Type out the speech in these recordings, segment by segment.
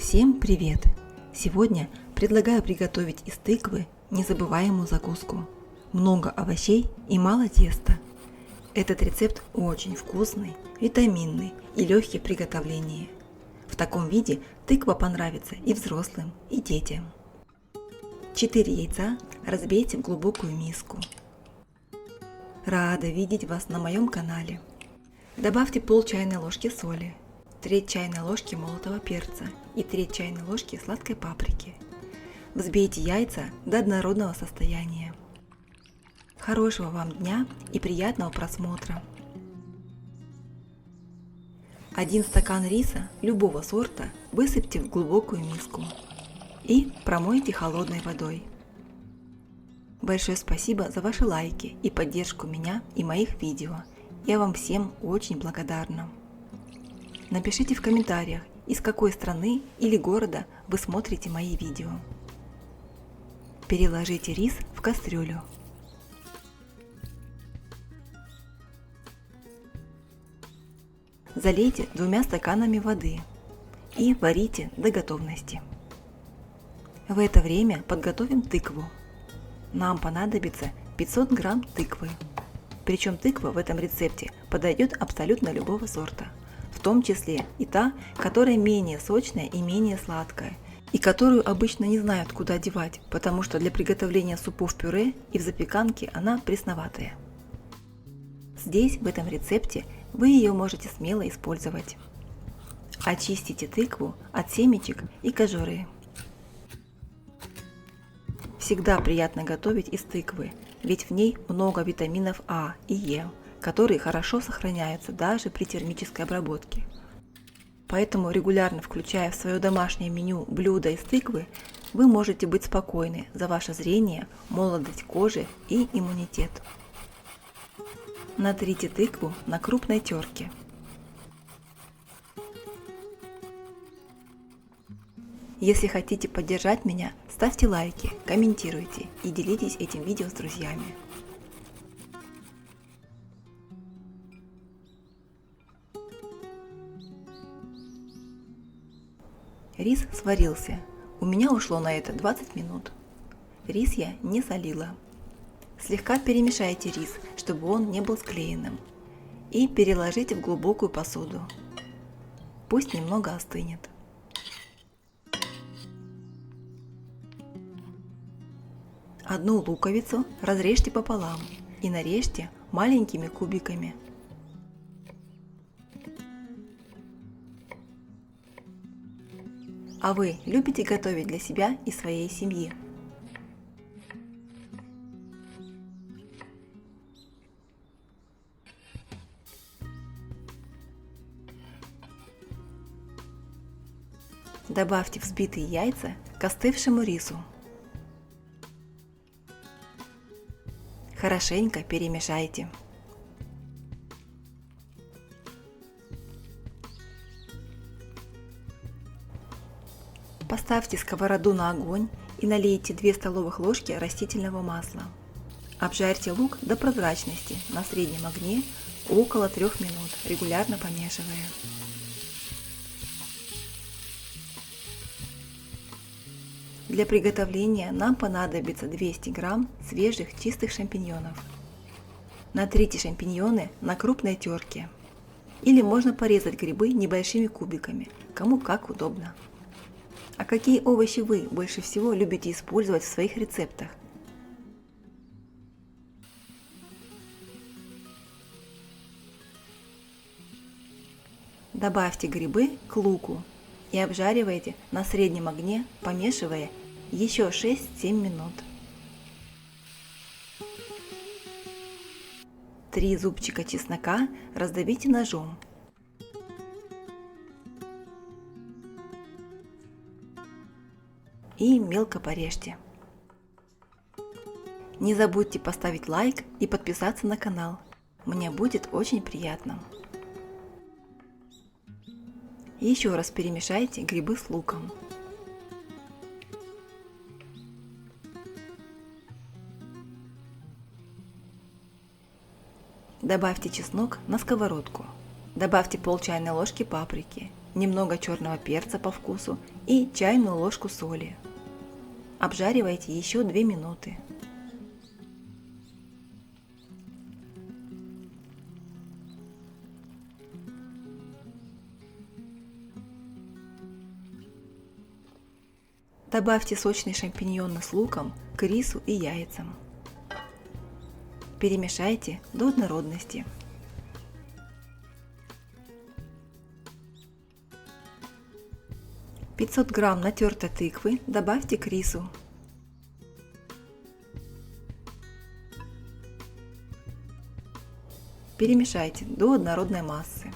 Всем привет! Сегодня предлагаю приготовить из тыквы незабываемую закуску. Много овощей и мало теста. Этот рецепт очень вкусный, витаминный и легкий в приготовлении. В таком виде тыква понравится и взрослым, и детям. 4 яйца разбейте в глубокую миску. Рада видеть вас на моем канале. Добавьте пол чайной ложки соли, треть чайной ложки молотого перца и треть чайной ложки сладкой паприки. Взбейте яйца до однородного состояния. Хорошего вам дня и приятного просмотра! 1 стакан риса любого сорта высыпьте в глубокую миску и промойте холодной водой. Большое спасибо за ваши лайки и поддержку меня и моих видео. Я вам всем очень благодарна. Напишите в комментариях, из какой страны или города вы смотрите мои видео. Переложите рис в кастрюлю. Залейте 2 стаканами воды и варите до готовности. В это время подготовим тыкву. Нам понадобится 500 грамм тыквы. Причем тыква в этом рецепте подойдет абсолютно любого сорта, в том числе и та, которая менее сочная и менее сладкая, и которую обычно не знают, куда девать, потому что для приготовления супов-пюре и в запеканке она пресноватая. Здесь, в этом рецепте, вы ее можете смело использовать. Очистите тыкву от семечек и кожуры. Всегда приятно готовить из тыквы, ведь в ней много витаминов А и Е, которые хорошо сохраняются даже при термической обработке. Поэтому, регулярно включая в свое домашнее меню блюда из тыквы, вы можете быть спокойны за ваше зрение, молодость кожи и иммунитет. Натрите тыкву на крупной терке. Если хотите поддержать меня, ставьте лайки, комментируйте и делитесь этим видео с друзьями. Рис сварился. У меня ушло на это 20 минут. Рис я не солила. Слегка перемешайте рис, чтобы он не был склеенным. И переложите в глубокую посуду. Пусть немного остынет. Одну луковицу разрежьте пополам и нарежьте маленькими кубиками. А вы любите готовить для себя и своей семьи? Добавьте взбитые яйца к остывшему рису. Хорошенько перемешайте. Поставьте сковороду на огонь и налейте 2 столовых ложки растительного масла. Обжарьте лук до прозрачности на среднем огне около 3 минут, регулярно помешивая. Для приготовления нам понадобится 200 грамм свежих чистых шампиньонов. Натрите шампиньоны на крупной терке. Или можно порезать грибы небольшими кубиками, кому как удобно. А какие овощи вы больше всего любите использовать в своих рецептах? Добавьте грибы к луку и обжаривайте на среднем огне, помешивая еще 6-7 минут. 3 зубчика чеснока раздавите ножом. И мелко порежьте. Не забудьте поставить лайк и подписаться на канал. Мне будет очень приятно. Еще раз перемешайте грибы с луком. Добавьте чеснок на сковородку. Добавьте пол чайной ложки паприки немного черного перца по вкусу и чайную ложку соли. Обжаривайте еще 2 минуты. Добавьте сочные шампиньоны с луком, к рису и яйцам. Перемешайте до однородности. – 500 грамм натертой тыквы добавьте к рису. Перемешайте до однородной массы.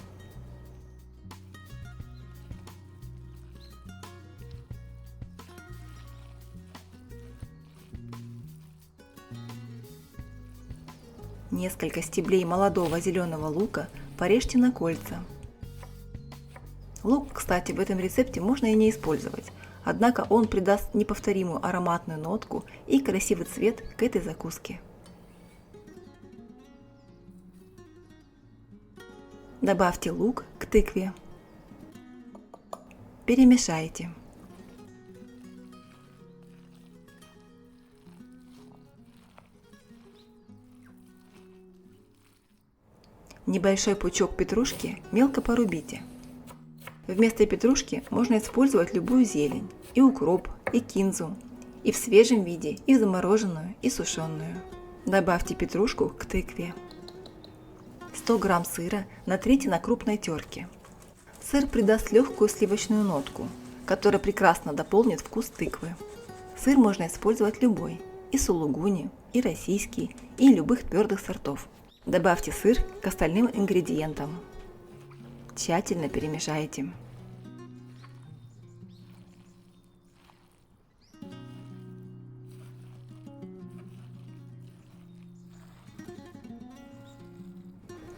Несколько стеблей молодого зеленого лука порежьте на кольца. Лук, кстати, в этом рецепте можно и не использовать, однако он придаст неповторимую ароматную нотку и красивый цвет к этой закуске. Добавьте лук к тыкве. Перемешайте. Небольшой пучок петрушки мелко порубите. Вместо петрушки можно использовать любую зелень, и укроп, и кинзу, и в свежем виде, и замороженную, и сушеную. Добавьте петрушку к тыкве. 100 грамм сыра натрите на крупной терке. Сыр придаст легкую сливочную нотку, которая прекрасно дополнит вкус тыквы. Сыр можно использовать любой, и сулугуни, и российский, и любых твердых сортов. Добавьте сыр к остальным ингредиентам. Тщательно перемешайте.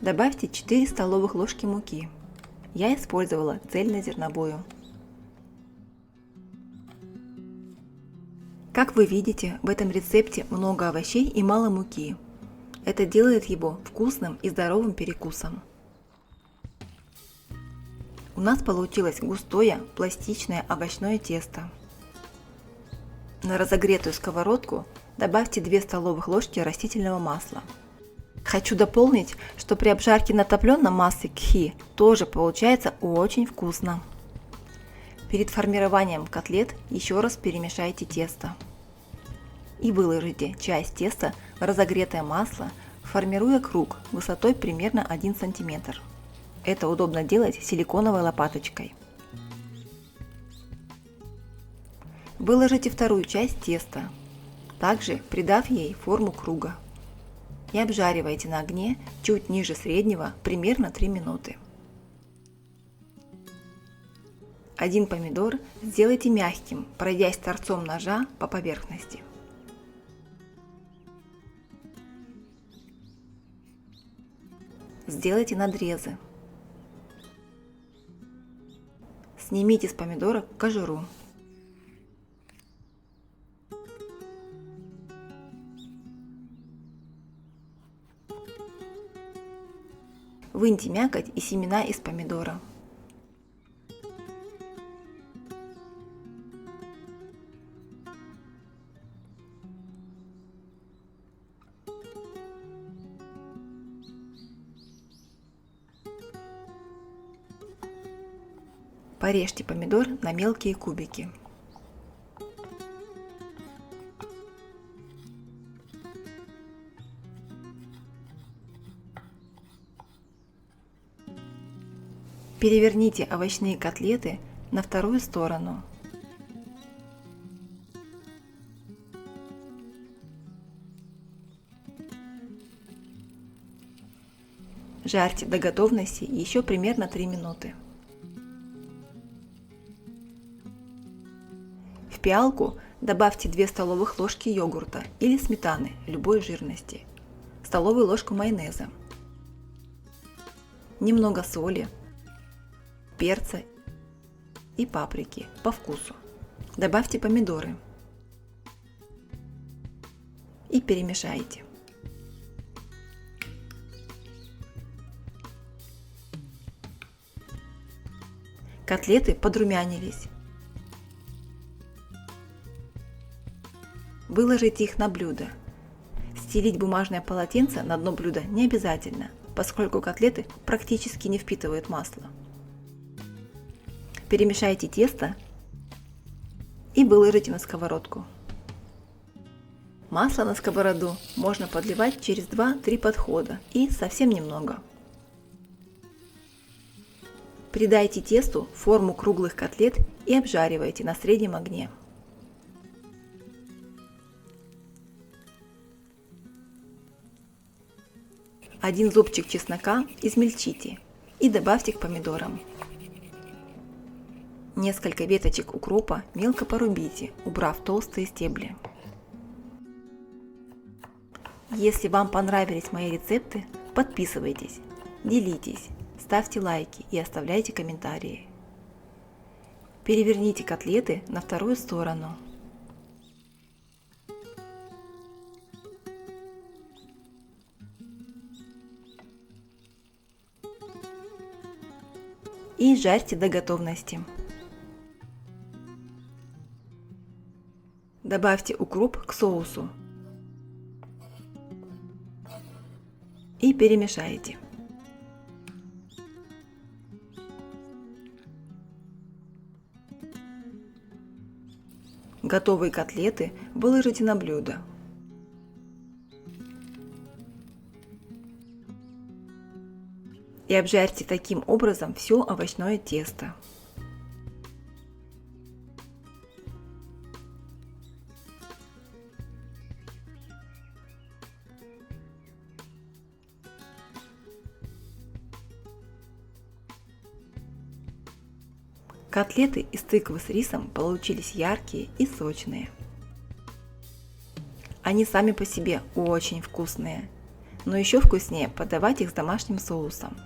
Добавьте 4 столовых ложки муки. Я использовала цельнозерновую. Как вы видите, в этом рецепте много овощей и мало муки. Это делает его вкусным и здоровым перекусом. У нас получилось густое, пластичное овощное тесто. На разогретую сковородку добавьте 2 столовых ложки растительного масла. Хочу дополнить, что при обжарке на топленом масле кхи тоже получается очень вкусно. Перед формированием котлет еще раз перемешайте тесто. И выложите часть теста в разогретое масло, формируя круг высотой примерно 1 см. Это удобно делать силиконовой лопаточкой. Выложите вторую часть теста, также придав ей форму круга. И обжаривайте на огне чуть ниже среднего примерно 3 минуты. Один помидор сделайте мягким, пройдясь торцом ножа по поверхности. Сделайте надрезы. Снимите с помидора кожуру. Выньте мякоть и семена из помидора. Порежьте помидор на мелкие кубики. Переверните овощные котлеты на вторую сторону. Жарьте до готовности еще примерно 3 минуты. В пиалку добавьте 2 столовых ложки йогурта или сметаны любой жирности, столовую ложку майонеза, немного соли, перца и паприки по вкусу. Добавьте помидоры и перемешайте. Котлеты подрумянились. Выложите их на блюдо. Стелить бумажное полотенце на дно блюда не обязательно, поскольку котлеты практически не впитывают масло. Перемешайте тесто и выложите на сковородку. Масло на сковороду можно подливать через 2-3 подхода и совсем немного. Придайте тесту форму круглых котлет и обжаривайте на среднем огне. Один зубчик чеснока измельчите и добавьте к помидорам. Несколько веточек укропа мелко порубите, убрав толстые стебли. Если вам понравились мои рецепты, подписывайтесь, делитесь, ставьте лайки и оставляйте комментарии. Переверните котлеты на вторую сторону. И жарьте до готовности. Добавьте укроп к соусу и перемешайте. Готовые котлеты выложите на блюдо. И обжарьте таким образом все овощное тесто. Котлеты из тыквы с рисом получились яркие и сочные. Они сами по себе очень вкусные, но еще вкуснее подавать их с домашним соусом.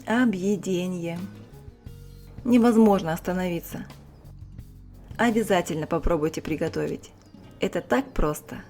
Объеденье! Невозможно остановиться. Обязательно попробуйте приготовить. Это так просто.